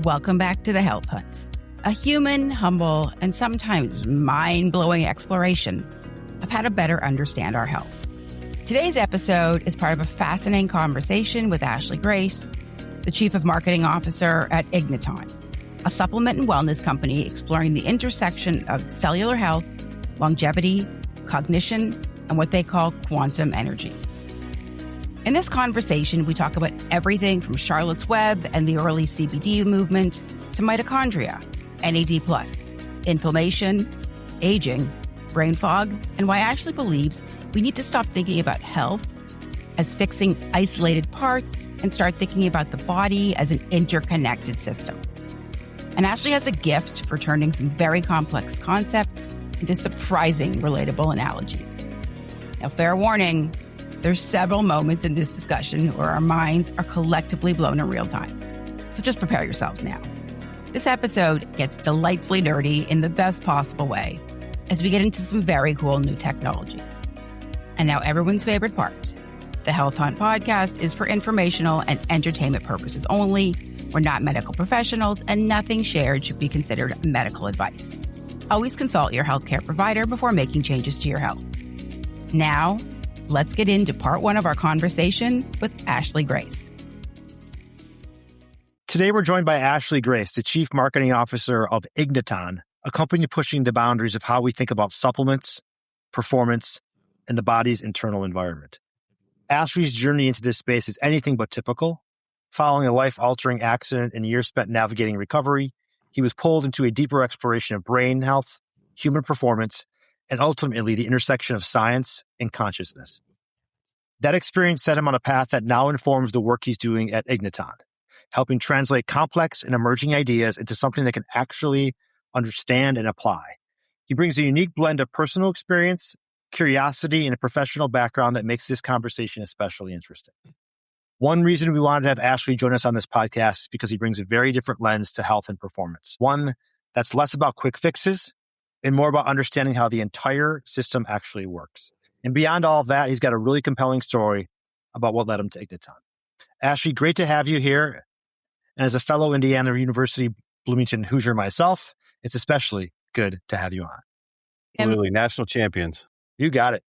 Welcome back to The Health Hunt, a human, humble, and sometimes mind-blowing exploration of how to better understand our health. Today's episode is part of a fascinating conversation with Ashley Grace, the Chief of Marketing Officer at Igniton, a supplement and wellness company exploring the intersection of cellular health, longevity, cognition, and what they call quantum energy. In this conversation, we talk about everything from Charlotte's Web and the early CBD movement to mitochondria, NAD+, inflammation, aging, brain fog, and why Ashley believes we need to stop thinking about health as fixing isolated parts and start thinking about the body as an interconnected system. And Ashley has a gift for turning some very complex concepts into surprising relatable analogies. Now, fair warning, there's several moments in this discussion where our minds are collectively blown in real time. So just prepare yourselves now. This episode gets delightfully nerdy in the best possible way as we get into some very cool new technology. And now everyone's favorite part. The Health Hunt podcast is for informational and entertainment purposes only. We're not medical professionals, and nothing shared should be considered medical advice. Always consult your healthcare provider before making changes to your health. Now, let's get into part one of our conversation with Ashley Grace. Today, we're joined by Ashley Grace, the Chief Marketing Officer of Igniton, a company pushing the boundaries of how we think about supplements, performance, and the body's internal environment. Ashley's journey into this space is anything but typical. Following a life-altering accident and years spent navigating recovery, he was pulled into a deeper exploration of brain health, human performance, and ultimately the intersection of science and consciousness. That experience set him on a path that now informs the work he's doing at Igniton, helping translate complex and emerging ideas into something that can actually understand and apply. He brings a unique blend of personal experience, curiosity, and a professional background that makes this conversation especially interesting. One reason we wanted to have Ashley join us on this podcast is because he brings a very different lens to health and performance. One that's less about quick fixes and more about understanding how the entire system actually works. And beyond all of that, he's got a really compelling story about what led him to Igniton. Ashley, great to have you here. And as a fellow Indiana University Bloomington Hoosier myself, it's especially good to have you on. Absolutely. National champions. You got it.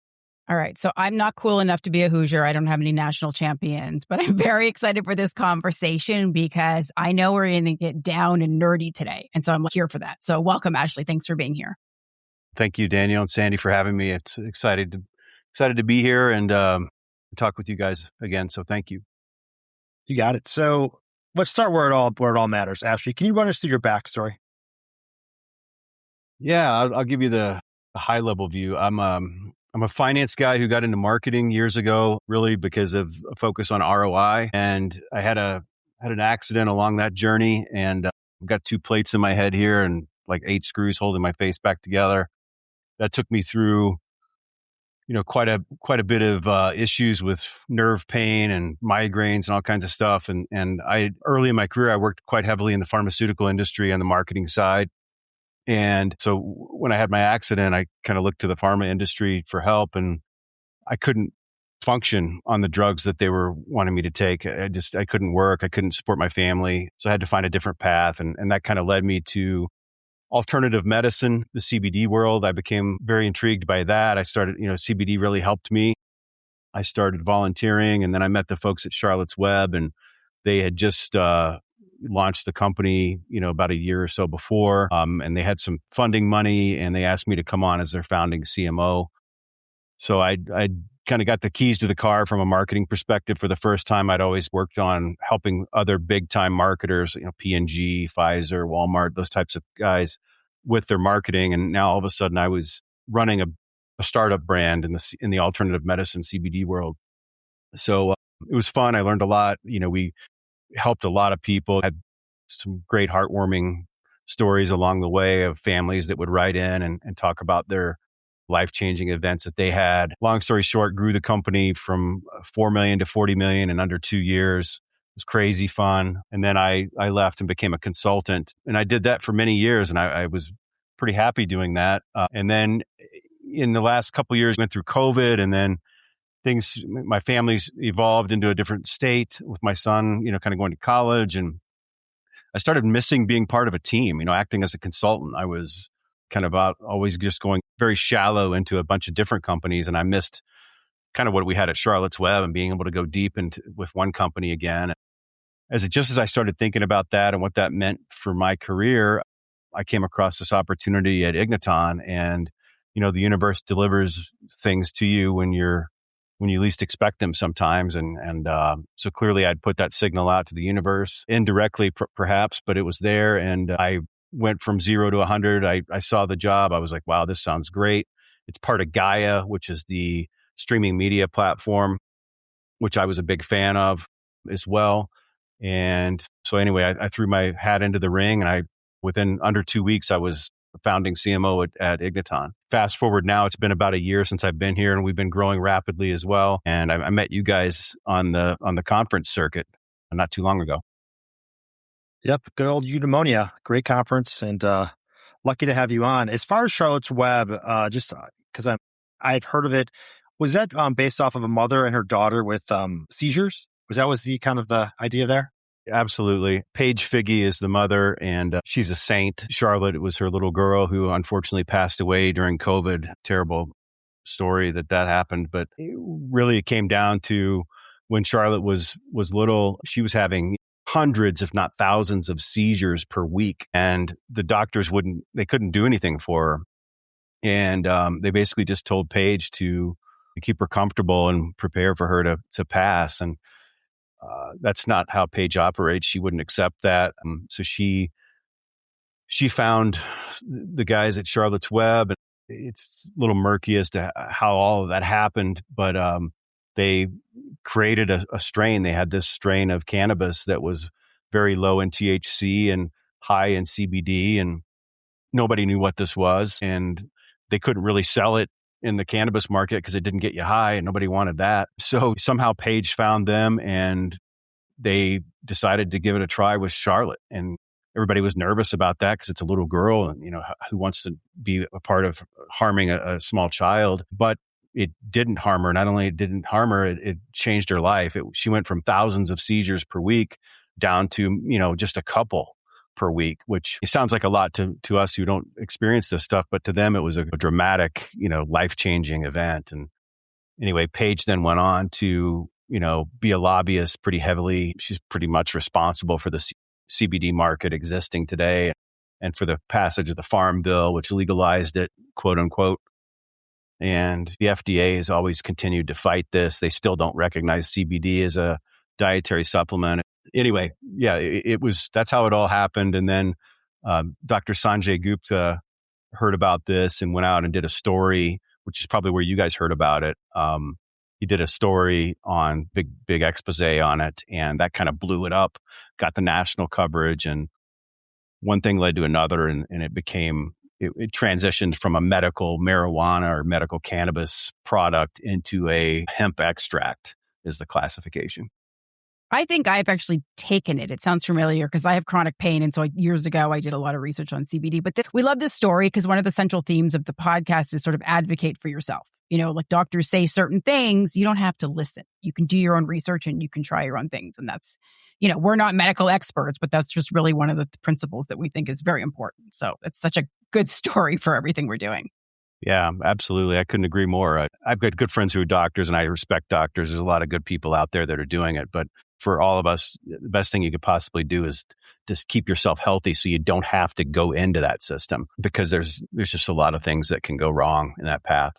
All right. So I'm not cool enough to be a Hoosier. I don't have any national champions, but I'm very excited for this conversation because I know we're going to get down and nerdy today. And so I'm here for that. So welcome, Ashley. Thanks for being here. Thank you, Danielle and Sandy, for having me. It's excited to be here and talk with you guys again. So thank you. You got it. So let's start where it all matters. Ashley, can you run us through your backstory? Yeah, I'll give you the high level view. I'm a finance guy who got into marketing years ago, really because of a focus on ROI. And I had an accident along that journey, and I've got 2 plates in my head here and like 8 screws holding my face back together. That took me through, quite a bit of issues with nerve pain and migraines and all kinds of stuff. And I early in my career, I worked quite heavily in the pharmaceutical industry on the marketing side. And so when I had my accident, I kind of looked to the pharma industry for help, and I couldn't function on the drugs that they were wanting me to take. I couldn't work. I couldn't support my family. So I had to find a different path. And that kind of led me to alternative medicine, the CBD world. I became very intrigued by that. I started, CBD really helped me. I started volunteering, and then I met the folks at Charlotte's Web, and they had just launched the company, about a year or so before. And they had some funding money, and they asked me to come on as their founding CMO. So I kind of got the keys to the car from a marketing perspective for the first time. I'd always worked on helping other big time marketers, P&G, Pfizer, Walmart, those types of guys with their marketing. And now all of a sudden I was running a startup brand in the alternative medicine CBD world. So it was fun. I learned a lot. We helped a lot of people, had some great heartwarming stories along the way of families that would write in and talk about their life-changing events that they had. Long story short, grew the company from 4 million to 40 million in under 2 years. It was crazy fun. And then I left and became a consultant. And I did that for many years, and I was pretty happy doing that. And then in the last couple of years, went through COVID, and then my family's evolved into a different state with my son, kind of going to college. And I started missing being part of a team, acting as a consultant. I was kind of always just going very shallow into a bunch of different companies. And I missed kind of what we had at Charlotte's Web and being able to go deep into with one company again. Just as I started thinking about that and what that meant for my career, I came across this opportunity at Igniton. And, the universe delivers things to you when you least expect them sometimes. And so clearly I'd put that signal out to the universe indirectly, perhaps, but it was there. And I went from 0 to 100. I saw the job. I was like, wow, this sounds great. It's part of Gaia, which is the streaming media platform, which I was a big fan of as well. And so anyway, I threw my hat into the ring, and within under 2 weeks, I was the founding CMO at Igniton. Fast forward now, it's been about a year since I've been here, and we've been growing rapidly as well. And I met you guys on the conference circuit not too long ago. Yep, good old Eudaimonia. Great conference, and lucky to have you on. As far as Charlotte's Web, just because I've heard of it, was that based off of a mother and her daughter with seizures? Was the kind of the idea there? Absolutely. Paige Figi is the mother, and she's a saint. Charlotte was her little girl who unfortunately passed away during COVID. Terrible story that happened, but it came down to when Charlotte was little, she was having hundreds, if not thousands, of seizures per week, and the doctors couldn't do anything for her. And they basically just told Paige to keep her comfortable and prepare for her to pass. And that's not how Paige operates. She wouldn't accept that. So she found the guys at Charlotte's Web. It's a little murky as to how all of that happened, but they created a strain. They had this strain of cannabis that was very low in THC and high in CBD, and nobody knew what this was. And they couldn't really sell it in the cannabis market because it didn't get you high, and nobody wanted that. So somehow Paige found them, and they decided to give it a try with Charlotte. And everybody was nervous about that because it's a little girl, and who wants to be a part of harming a small child. But it didn't harm her. Not only it didn't harm her, it changed her life. She went from thousands of seizures per week down to just a couple per week, which sounds like a lot to us who don't experience this stuff, but to them it was a dramatic, life-changing event. And anyway, Paige then went on to, be a lobbyist pretty heavily. She's pretty much responsible for the CBD market existing today and for the passage of the Farm Bill, which legalized it, quote unquote. And the FDA has always continued to fight this. They still don't recognize CBD as a dietary supplement. Anyway, yeah, that's how it all happened. And then Dr. Sanjay Gupta heard about this and went out and did a story, which is probably where you guys heard about it. He did a story on big expose on it, and that kind of blew it up, got the national coverage, and one thing led to another, and it transitioned from a medical marijuana or medical cannabis product into a hemp extract is the classification. I think I've actually taken it. It sounds familiar because I have chronic pain. And so years ago, I did a lot of research on CBD. But we love this story because one of the central themes of the podcast is sort of advocate for yourself. Like doctors say certain things, you don't have to listen. You can do your own research and you can try your own things. And that's, we're not medical experts, but that's just really one of the principles that we think is very important. So it's such a good story for everything we're doing. Yeah, absolutely. I couldn't agree more. I've got good friends who are doctors, and I respect doctors. There's a lot of good people out there that are doing it. But for all of us, the best thing you could possibly do is just keep yourself healthy so you don't have to go into that system, because there's just a lot of things that can go wrong in that path.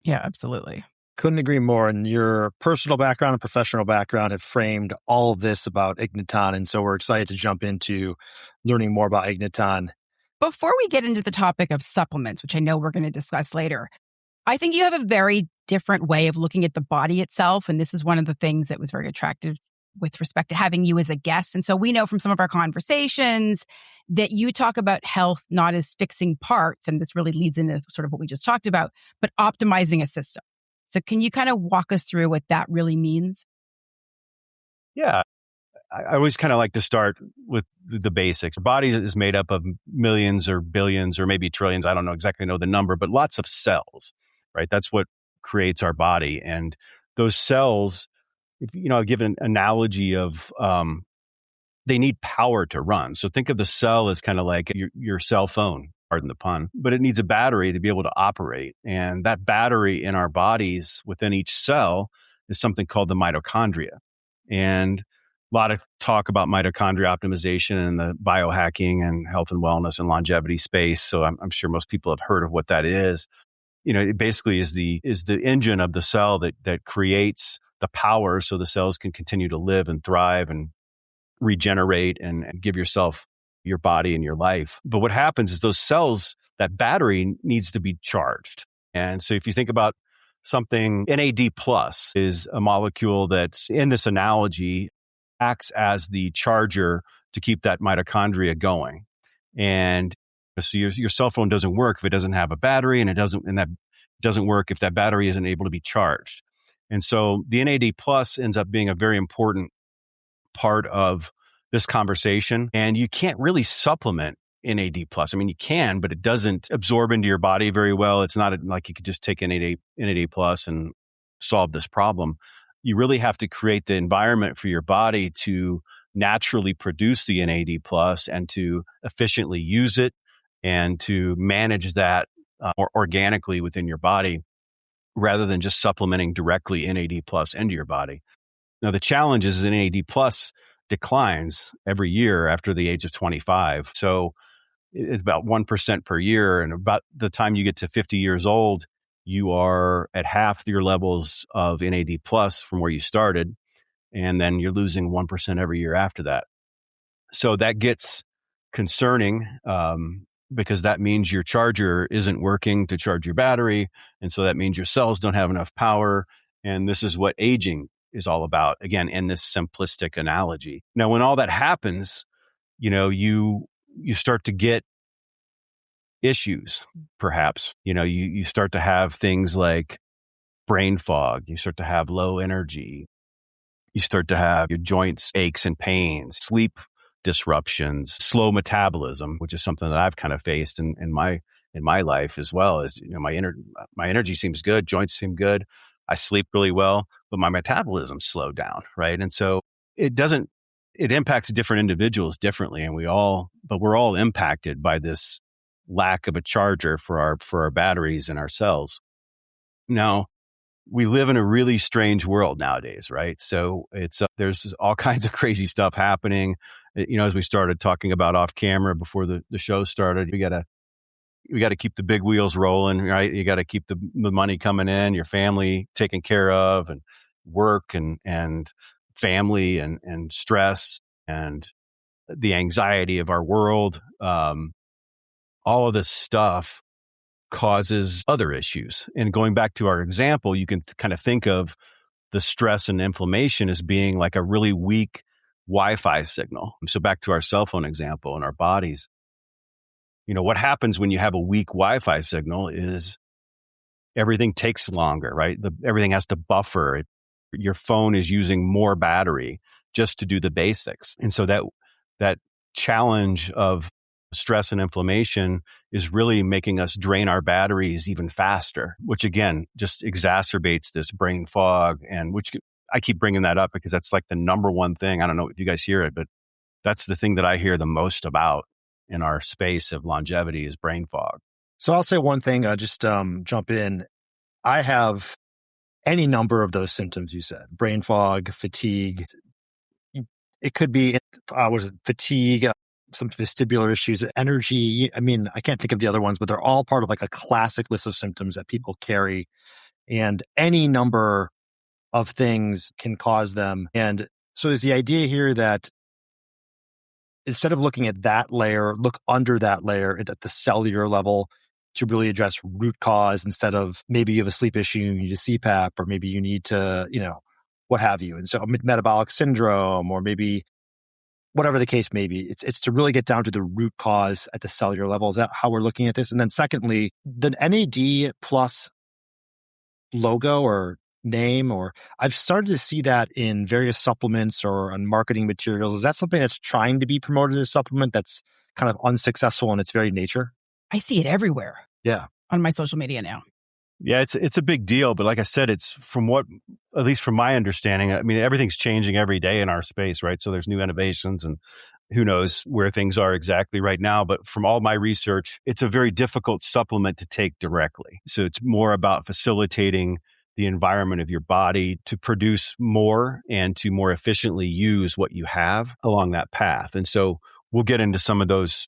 Yeah, absolutely. Couldn't agree more. And your personal background and professional background have framed all of this about Igniton. And so we're excited to jump into learning more about Igniton. Before we get into the topic of supplements, which I know we're going to discuss later, I think you have a very different way of looking at the body itself. And this is one of the things that was very attractive with respect to having you as a guest. And so we know from some of our conversations that you talk about health not as fixing parts, and this really leads into sort of what we just talked about, but optimizing a system. So can you kind of walk us through what that really means? Yeah. I always kind of like to start with the basics. Our body is made up of millions or billions or maybe trillions. I don't exactly know the number, but lots of cells, right? That's what creates our body. And those cells, I'll give an analogy of they need power to run. So think of the cell as kind of like your cell phone, pardon the pun, but it needs a battery to be able to operate. And that battery in our bodies within each cell is something called the mitochondria. And a lot of talk about mitochondria optimization and the biohacking and health and wellness and longevity space. So I'm sure most people have heard of what that is. It basically is the engine of the cell that creates the power so the cells can continue to live and thrive and regenerate and give yourself your body and your life. But what happens is those cells, that battery needs to be charged. And so if you think about something, NAD plus is a molecule that's in this analogy acts as the charger to keep that mitochondria going. And so your cell phone doesn't work if it doesn't have a battery, and that doesn't work if that battery isn't able to be charged. And so the NAD plus ends up being a very important part of this conversation. And you can't really supplement NAD plus. I mean, you can, but it doesn't absorb into your body very well. It's not like you could just take NAD plus and solve this problem. You really have to create the environment for your body to naturally produce the NAD plus and to efficiently use it and to manage that organically within your body rather than just supplementing directly NAD plus into your body. Now, the challenge is that NAD plus declines every year after the age of 25. So it's about 1% per year. And about the time you get to 50 years old, you are at half your levels of NAD plus from where you started. And then you're losing 1% every year after that. So that gets concerning because that means your charger isn't working to charge your battery. And so that means your cells don't have enough power. And this is what aging is all about, again, in this simplistic analogy. Now, when all that happens, you start to get issues, perhaps. You start to have things like brain fog. You start to have low energy. You start to have your joints aches and pains, sleep disruptions, slow metabolism, which is something that I've kind of faced in my life as well. As my energy seems good, joints seem good, I sleep really well, but my metabolism slowed down, right? And so it impacts different individuals differently, and we're all impacted by this lack of a charger for our batteries and our cells. Now, we live in a really strange world nowadays, right? So there's all kinds of crazy stuff happening. As we started talking about off camera before the show started, we got to keep the big wheels rolling, right? You got to keep the money coming in, your family taken care of, and work and family and stress and the anxiety of our world. All of this stuff causes other issues. And going back to our example, you can kind of think of the stress and inflammation as being like a really weak Wi-Fi signal. So back to our cell phone example in our bodies, what happens when you have a weak Wi-Fi signal is everything takes longer, right? Everything has to buffer. Your phone is using more battery just to do the basics. And so that challenge of stress and inflammation is really making us drain our batteries even faster, which again, just exacerbates this brain fog. And which I keep bringing that up because that's like the number one thing. I don't know if you guys hear it, but that's the thing that I hear the most about in our space of longevity is brain fog. So I'll say one thing, just jump in. I have any number of those symptoms you said, brain fog, fatigue. It could be, fatigue, some vestibular issues, energy. I mean, I can't think of the other ones, but they're all part of like a classic list of symptoms that people carry. And any number of things can cause them. And so is the idea here that instead of looking at that layer, look under that layer at the cellular level to really address root cause instead of maybe you have a sleep issue, you need a CPAP, or maybe you need to, what have you. And so metabolic syndrome, or maybe whatever the case may be, it's to really get down to the root cause at the cellular level. Is that how we're looking at this? And then secondly, the NAD plus logo or name, or I've started to see that in various supplements or on marketing materials. Is that something that's trying to be promoted as a supplement that's kind of unsuccessful in its very nature? I see it everywhere. Yeah. On my social media now. Yeah, it's a big deal, but like I said, it's from what, at least from my understanding, I mean, everything's changing every day in our space, right? So there's new innovations and who knows where things are exactly right now. But from all my research, it's a very difficult supplement to take directly. So it's more about facilitating the environment of your body to produce more and to more efficiently use what you have along that path. And so we'll get into some of those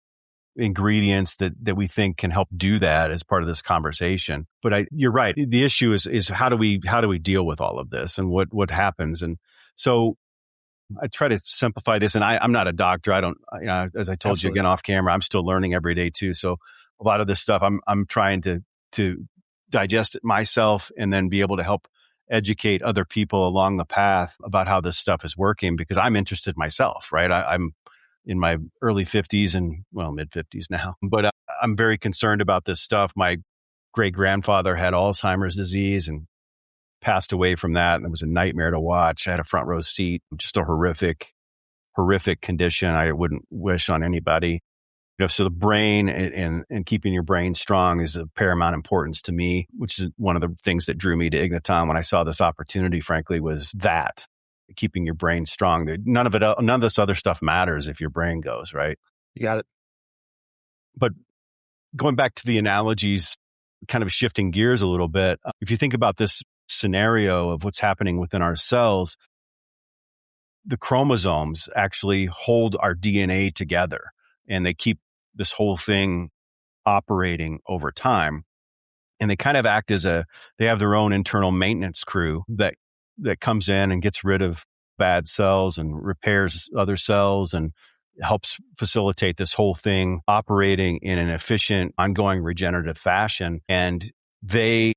ingredients that we think can help do that as part of this conversation. But you're right. The issue is how do we deal with all of this and what happens? And so I try to simplify this. And I'm not a doctor. I don't, as I told you again off camera, I'm still learning every day too. So a lot of this stuff I'm trying to digest it myself and then be able to help educate other people along the path about how this stuff is working, because I'm interested myself, right? I'm in my early 50s and mid 50s now, but I'm very concerned about this stuff. My great grandfather had Alzheimer's disease and passed away from that. And it was a nightmare to watch. I had a front row seat, just a horrific condition I wouldn't wish on anybody. So the brain and keeping your brain strong is of paramount importance to me, which is one of the things that drew me to Igniton when I saw this opportunity, frankly, was that keeping your brain strong. None of this other stuff matters if your brain goes, right? You got it. But going back to the analogies, kind of shifting gears a little bit, if you think about this scenario of what's happening within our cells, the chromosomes actually hold our DNA together and they keep this whole thing operating over time. And they kind of act as they have their own internal maintenance crew that comes in and gets rid of bad cells and repairs other cells and helps facilitate this whole thing operating in an efficient, ongoing regenerative fashion. And they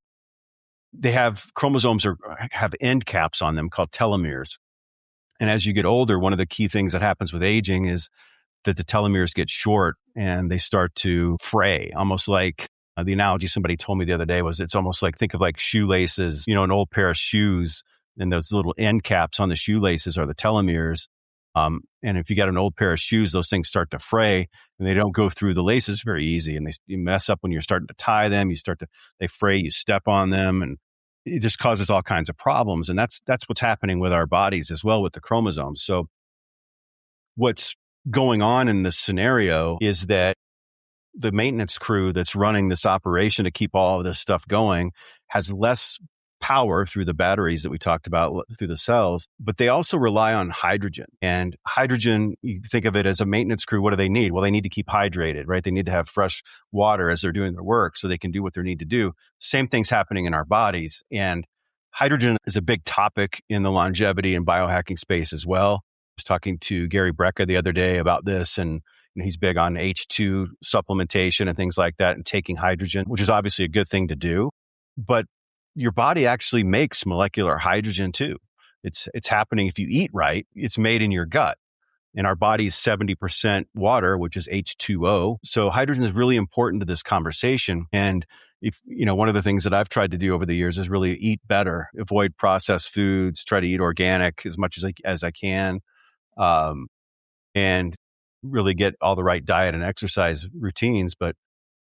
have chromosomes have end caps on them called telomeres. And as you get older, one of the key things that happens with aging is that the telomeres get short and they start to fray, almost like the analogy somebody told me the other day was it's almost like, think of like shoelaces, an old pair of shoes, and those little end caps on the shoelaces are the telomeres. And if you got an old pair of shoes, those things start to fray and they don't go through the laces very easy. And you mess up when you're starting to tie them, they fray, you step on them, and it just causes all kinds of problems. And that's what's happening with our bodies as well with the chromosomes. So what's going on in this scenario is that the maintenance crew that's running this operation to keep all of this stuff going has less power through the batteries that we talked about through the cells, but they also rely on hydrogen. And hydrogen, you think of it as a maintenance crew. What do they need? Well, they need to keep hydrated, right? They need to have fresh water as they're doing their work so they can do what they need to do. Same thing's happening in our bodies. And hydrogen is a big topic in the longevity and biohacking space as well. I was talking to Gary Brecka the other day about this, and he's big on H2 supplementation and things like that and taking hydrogen, which is obviously a good thing to do. But your body actually makes molecular hydrogen too. It's happening if you eat right. It's made in your gut. And our body's 70% water, which is H2O. So hydrogen is really important to this conversation. And if one of the things that I've tried to do over the years is really eat better, avoid processed foods, try to eat organic as much as I can, and really get all the right diet and exercise routines. But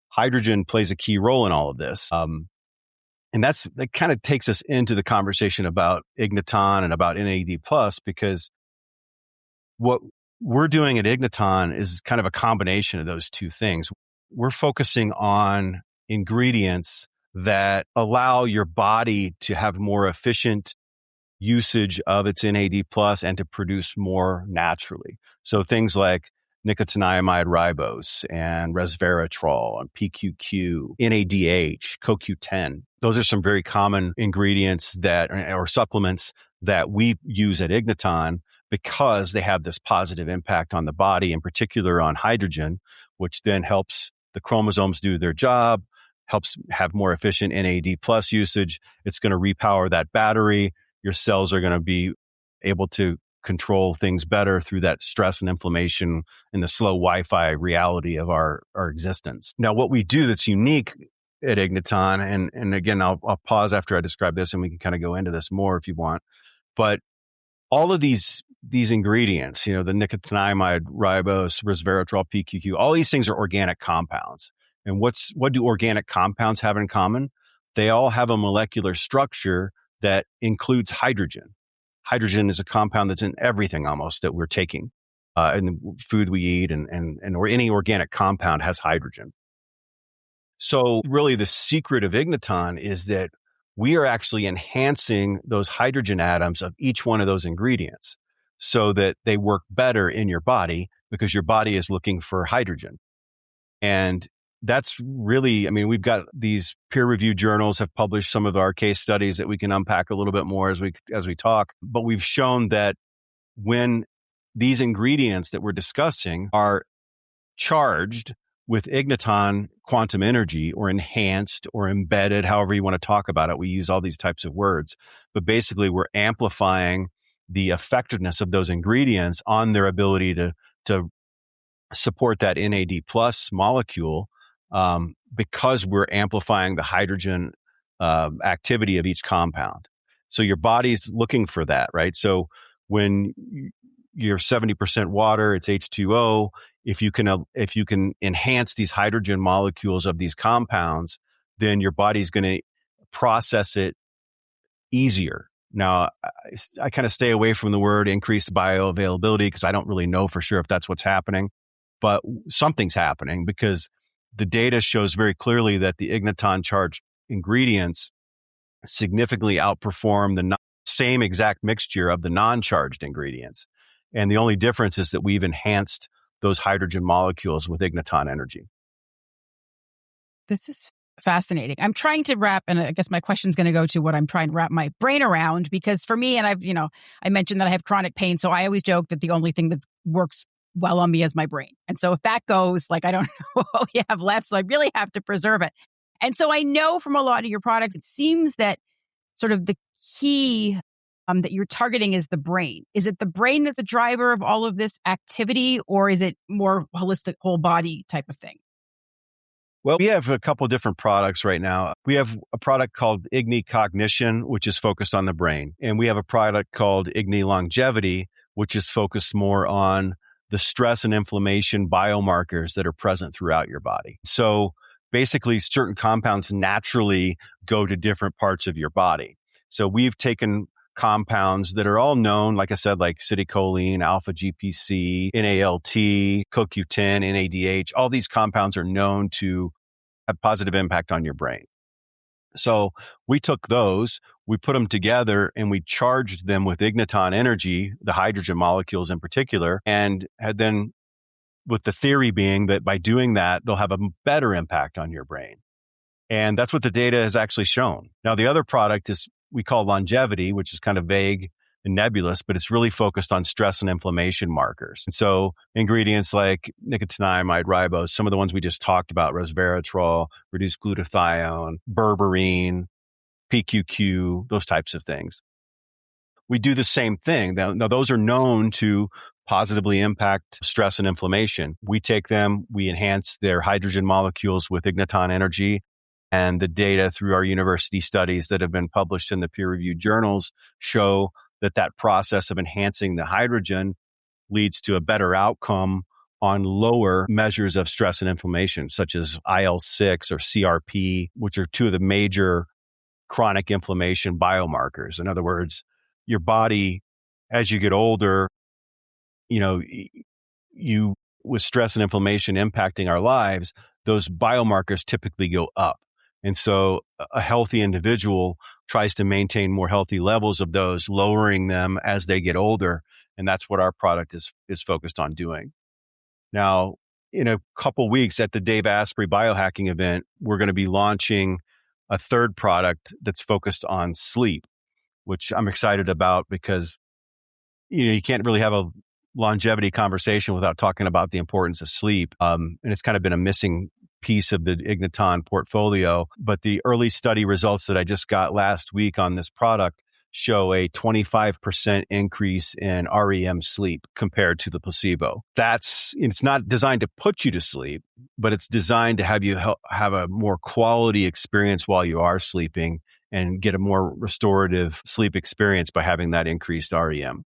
hydrogen plays a key role in all of this. And that kind of takes us into the conversation about Igniton and about NAD+, because what we're doing at Igniton is kind of a combination of those two things. We're focusing on ingredients that allow your body to have more efficient usage of its NAD+ and to produce more naturally. So things like nicotinamide ribose and resveratrol and PQQ, NADH, CoQ10. Those are some very common ingredients or supplements that we use at Igniton because they have this positive impact on the body, in particular on hydrogen, which then helps the chromosomes do their job, helps have more efficient NAD+ usage. It's going to repower that battery. Your cells are going to be able to control things better through that stress and inflammation and the slow Wi-Fi reality of our existence. Now, what we do that's unique at Igniton, and again, I'll pause after I describe this and we can kind of go into this more if you want, but all of these ingredients, the nicotinamide ribose, resveratrol, PQQ, all these things are organic compounds. And what do organic compounds have in common? they all have a molecular structure that includes hydrogen. Hydrogen is a compound that's in everything almost that we're taking. In the food we eat or any organic compound has hydrogen. So really the secret of Igniton is that we are actually enhancing those hydrogen atoms of each one of those ingredients so that they work better in your body because your body is looking for hydrogen. And that's really, we've got these peer-reviewed journals have published some of our case studies that we can unpack a little bit more as we talk. But we've shown that when these ingredients that we're discussing are charged with Igniton quantum energy or enhanced or embedded, however you want to talk about it. We use all these types of words, but basically we're amplifying the effectiveness of those ingredients on their ability to support that NAD plus molecule because we're amplifying the hydrogen activity of each compound. So your body's looking for that, right? So when you're 70% water, it's H2O. If you can enhance these hydrogen molecules of these compounds, then your body's going to process it easier. Now, I kind of stay away from the word increased bioavailability because I don't really know for sure if that's what's happening, but something's happening because the data shows very clearly that the Igniton charged ingredients significantly outperform the same exact mixture of the non-charged ingredients. And the only difference is that we've enhanced those hydrogen molecules with Igniton energy. This is fascinating. I'm trying to wrap, and I guess my question is going to go to what I'm trying to wrap my brain around, because for me, and I mentioned that I have chronic pain, so I always joke that the only thing that works well on me is my brain. And so if that goes, I don't know what we have left, so I really have to preserve it. And so I know from a lot of your products, it seems that sort of the key that you're targeting is the brain. Is it the brain that's the driver of all of this activity, or is it more holistic, whole body type of thing? Well, we have a couple different products right now. We have a product called Ignicognition, which is focused on the brain. And we have a product called Longevity, which is focused more on the stress and inflammation biomarkers that are present throughout your body. So basically, certain compounds naturally go to different parts of your body. So we've taken compounds that are all known, like I said, like acetylcholine, alpha GPC, NALT, CoQ10, NADH. All these compounds are known to have positive impact on your brain. So we took those, we put them together, and we charged them with Igniton energy, the hydrogen molecules in particular, and had then, with the theory being that by doing that, they'll have a better impact on your brain. And that's what the data has actually shown. Now, the other product is we call Longevity, which is kind of vague and nebulous, but it's really focused on stress and inflammation markers. And so ingredients like nicotinamide ribose, some of the ones we just talked about, resveratrol, reduced glutathione, berberine, PQQ, those types of things. We do the same thing. Now those are known to positively impact stress and inflammation. We take them, we enhance their hydrogen molecules with Igniton energy. And the data through our university studies that have been published in the peer-reviewed journals show that process of enhancing the hydrogen leads to a better outcome on lower measures of stress and inflammation, such as IL-6 or CRP, which are two of the major chronic inflammation biomarkers. In other words, your body, as you get older, you with stress and inflammation impacting our lives, those biomarkers typically go up. And so a healthy individual tries to maintain more healthy levels of those, lowering them as they get older. And that's what our product is focused on doing. Now, in a couple weeks at the Dave Asprey biohacking event, we're going to be launching a third product that's focused on sleep, which I'm excited about because you can't really have a longevity conversation without talking about the importance of sleep. And it's kind of been a missing piece of the Igniton portfolio. But the early study results that I just got last week on this product show a 25% increase in REM sleep compared to the placebo. It's not designed to put you to sleep, but it's designed to have you have a more quality experience while you are sleeping and get a more restorative sleep experience by having that increased REM.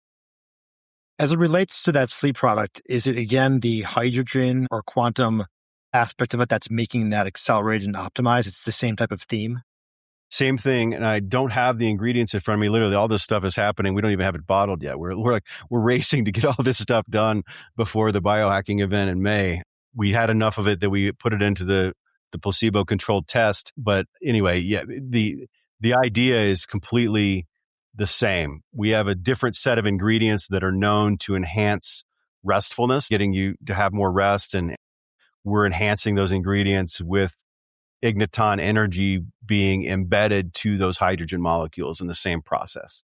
As it relates to that sleep product, is it again the hydrogen or quantum aspect of it that's making that accelerated and optimized? It's the same type of theme? Same thing. And I don't have the ingredients in front of me. Literally, all this stuff is happening. We don't even have it bottled yet. We're racing to get all this stuff done before the biohacking event in May. We had enough of it that we put it into the placebo-controlled test. But anyway, yeah, the idea is completely the same. We have a different set of ingredients that are known to enhance restfulness, getting you to have more rest. And we're enhancing those ingredients with Igniton energy being embedded to those hydrogen molecules in the same process.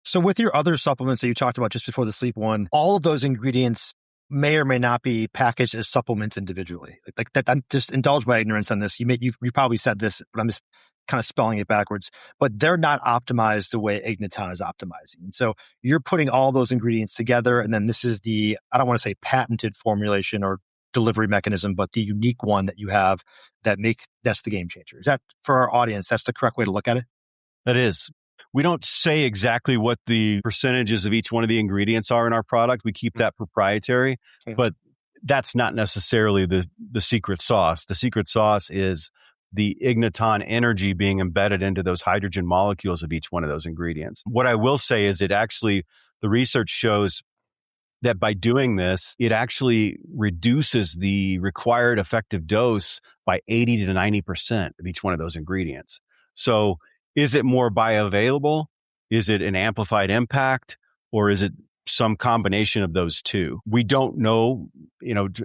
So with your other supplements that you talked about just before the sleep one, all of those ingredients may or may not be packaged as supplements individually. Like that, I'm just indulge my ignorance on this. You probably said this, but I'm just kind of spelling it backwards. But they're not optimized the way Igniton is optimizing. And so you're putting all those ingredients together, and then this is the, I don't want to say patented formulation or delivery mechanism, but the unique one that you have that's the game changer. Is that, for our audience, that's the correct way to look at it? That is. We don't say exactly what the percentages of each one of the ingredients are in our product. We keep that proprietary, but that's not necessarily the secret sauce. The secret sauce is the Igniton energy being embedded into those hydrogen molecules of each one of those ingredients. What I will say is the research shows that by doing this, it actually reduces the required effective dose by 80 to 90% of each one of those ingredients. So is it more bioavailable? Is it an amplified impact? Or is it some combination of those two? We don't know,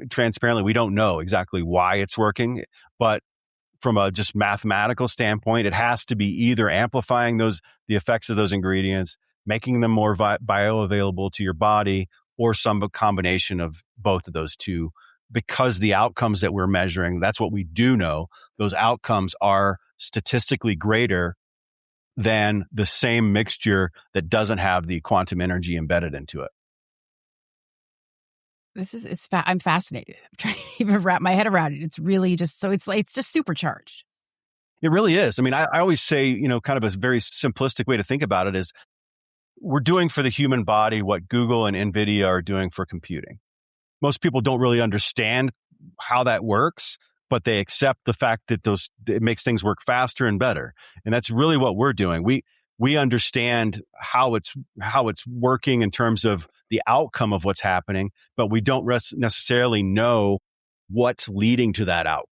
transparently, we don't know exactly why it's working, but from a just mathematical standpoint, it has to be either amplifying the effects of those ingredients, making them more bioavailable to your body, or some combination of both of those two, because the outcomes that we're measuring, that's what we do know, those outcomes are statistically greater than the same mixture that doesn't have the quantum energy embedded into it. I'm fascinated. I'm trying to even wrap my head around it. It's really just, it's just supercharged. It really is. I mean, I always say, kind of a very simplistic way to think about it is we're doing for the human body what Google and NVIDIA are doing for computing. Most people don't really understand how that works, but they accept the fact that it makes things work faster and better. And that's really what we're doing. We understand how it's working in terms of the outcome of what's happening, but we don't necessarily know what's leading to that outcome.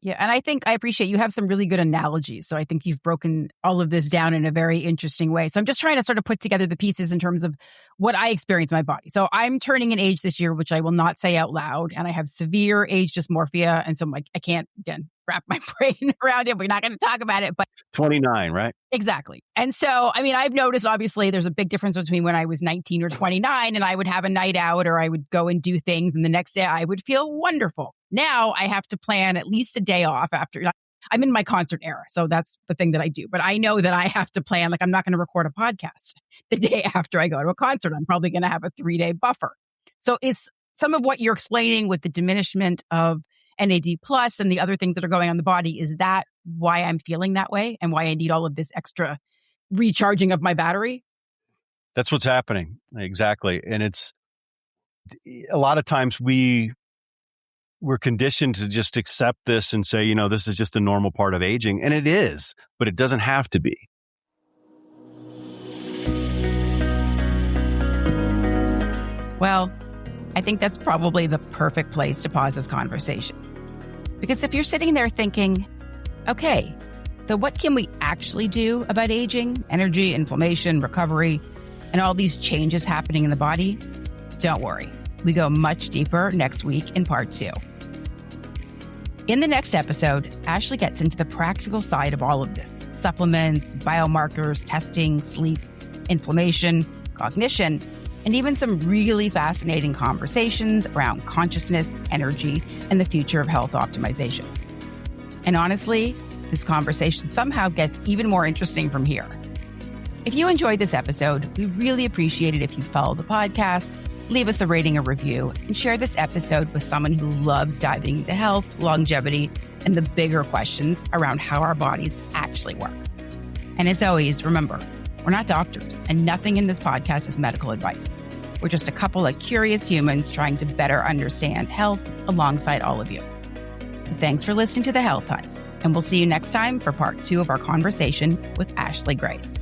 Yeah. And I think I appreciate you have some really good analogies. So I think you've broken all of this down in a very interesting way. So I'm just trying to sort of put together the pieces in terms of what I experience in my body. So I'm turning an age this year, which I will not say out loud. And I have severe age dysmorphia. And so I can't, again, wrap my brain around it. We're not going to talk about it, but 29, right? Exactly. And so, I've noticed, obviously, there's a big difference between when I was 19 or 29 and I would have a night out or I would go and do things. And the next day I would feel wonderful. Now I have to plan at least a day off after. I'm in my concert era. So that's the thing that I do. But I know that I have to plan, I'm not going to record a podcast the day after I go to a concert. I'm probably going to have a 3-day buffer. So is some of what you're explaining with the diminishment of NAD plus and the other things that are going on in the body, is that why I'm feeling that way and why I need all of this extra recharging of my battery? That's what's happening. Exactly. And it's a lot of times we're conditioned to just accept this and say, this is just a normal part of aging. And it is, but it doesn't have to be. Well, I think that's probably the perfect place to pause this conversation. Because if you're sitting there thinking, okay, so what can we actually do about aging, energy, inflammation, recovery, and all these changes happening in the body? Don't worry. We go much deeper next week in part 2. In the next episode, Ashley gets into the practical side of all of this: supplements, biomarkers, testing, sleep, inflammation, cognition, and even some really fascinating conversations around consciousness, energy, and the future of health optimization. And honestly, this conversation somehow gets even more interesting from here. If you enjoyed this episode, we really appreciate it if you follow the podcast, leave us a rating or review, and share this episode with someone who loves diving into health, longevity, and the bigger questions around how our bodies actually work. And as always, remember, we're not doctors, and nothing in this podcast is medical advice. We're just a couple of curious humans trying to better understand health alongside all of you. So thanks for listening to The Health Hunts, and we'll see you next time for part 2 of our conversation with Ashley Grace.